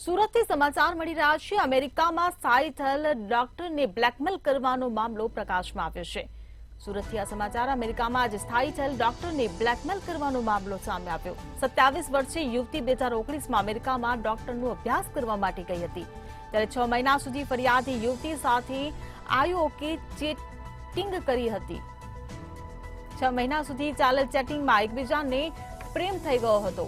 સુરતથી સમાચાર મળી રહ્યા છે। અમેરિકામાં સ્થાયી થયેલ ડોક્ટરને બ્લેકમેલ કરવાનો મામલો પ્રકાશમાં આવ્યો છે। સુરતથી આ સમાચાર। અમેરિકામાં આજે સ્થાયી થયેલ ડોક્ટરને બ્લેકમેલ કરવાનો મામલો સામે આવ્યો। 27 વર્ષીય યુવતી 2019માં અમેરિકામાં ડોક્ટરનો અભ્યાસ કરવા માટે ગઈ હતી, ત્યારે 6 મહિના સુધી ફરિયાદી યુવતી સાથે આઈઓકે ચેટિંગ કરી હતી। 6 મહિના સુધી ચાલેલ ચેટિંગમાં એકબીજાને પ્રેમ થઈ ગયો હતો।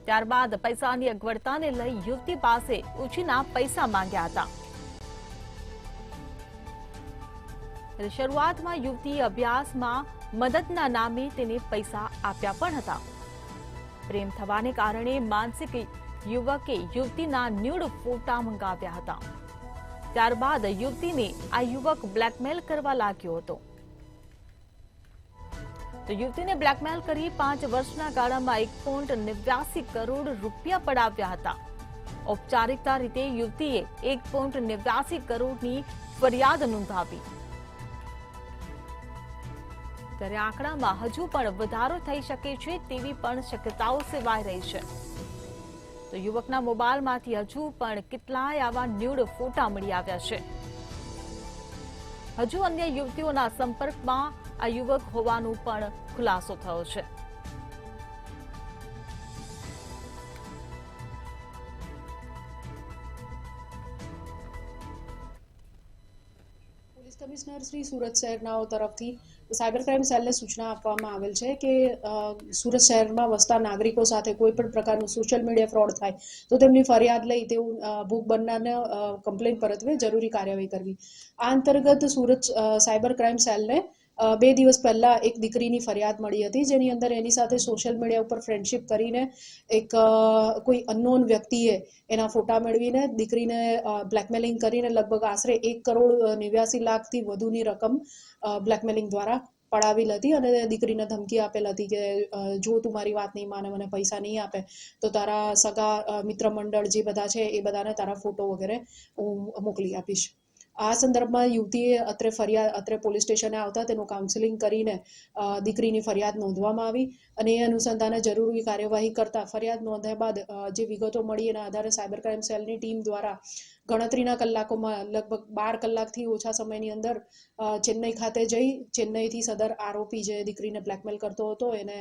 ત્યારબાદ પૈસાની અગવડતાને લઈ યુવતી પાસે ઉછીના પૈસા માંગ્યા હતા। શરૂઆતમાં યુવતીએ અભ્યાસમાં મદદના નામે તેને પૈસા આપ્યા પણ હતા। પ્રેમ થવાને કારણે માનસિક યુવકે યુવતીના ન્યૂડ ફોટા મંગાવ્યા હતા। ત્યારબાદ યુવતીને આ યુવક બ્લેકમેલ કરવા લાગ્યો હતો। તો યુવતીને બ્લેકમેલ કરી 5 વર્ષના ગાળામાં 1.89 કરોડ રૂપિયા પડાવ્યા હતા। ઔપચારિકતા રીતે યુવતીએ 1.89 કરોડની ફરિયાદ નોંધાવી, ત્યારે આંકડામાં હજુ પણ વધારો થઈ શકે છે તેવી પણ શક્યતાઓ સેવાઈ રહી છે। તો યુવકના મોબાઈલમાંથી હજુ પણ કેટલાય આવા ન્યૂડ ફોટા મળી આવ્યા છે। હજુ અન્ય યુવતીઓના સંપર્કમાં આ યુવક હોવાનો પણ ખુલાસો થયો છે। પોલીસ કમિશનર શ્રી સુરત શહેરનાઓ તરફથી સાયબર ક્રાઇમ સેલને સૂચના આપવામાં આવેલ છે કે સુરત શહેરમાં વસતા નાગરિકો સાથે કોઈ પણ પ્રકારનું સોશિયલ મીડિયા ફ્રોડ થાય તો તેમની ફરિયાદ લઈ તેવું ભોગ બનનારને કમ્પ્લેન પરત્વે જરૂરી કાર્યવાહી કરવી। આ અંતર્ગત સુરત સાયબર ક્રાઇમ સેલને 2 દિવસ પહેલા એક દીકરીની ફરિયાદ મળી હતી, જેની અંદર એની સાથે સોશિયલ મીડિયા ઉપર ફ્રેન્ડશિપ કરીને એક કોઈ અનનોન વ્યક્તિએ એના ફોટા મેળવીને દીકરીને બ્લેકમેલિંગ કરીને લગભગ આશરે 1.89 કરોડથી વધુની રકમ બ્લેકમેલિંગ દ્વારા પડાવેલ હતી અને દીકરીને ધમકી આપેલ હતી કે જો તું મારી વાત નહીં માને, મને પૈસા નહીં આપે તો તારા સગા મિત્ર મંડળ જે બધા છે એ બધાને તારા ફોટો વગેરે હું મોકલી આપીશ। આ સંદર્ભમાં યુવતીએ અત્રે પોલીસ સ્ટેશને આવતા તેનું કાઉન્સેલિંગ કરીને દીકરીની ફરિયાદ નોંધવામાં આવી અને એ અનુસંધાને જરૂરી કાર્યવાહી કરતા ફરિયાદ નોંધ્યા બાદ જે વિગતો મળી એના આધારે સાયબર ક્રાઇમ સેલની ટીમ દ્વારા ગણતરીના કલાકોમાં લગભગ 12 કલાકથી ઓછા સમયની અંદર ચેન્નઈ ખાતે જઈ ચેન્નઈથી સદર આરોપી જે દીકરીને બ્લેકમેલ કરતો હતો એને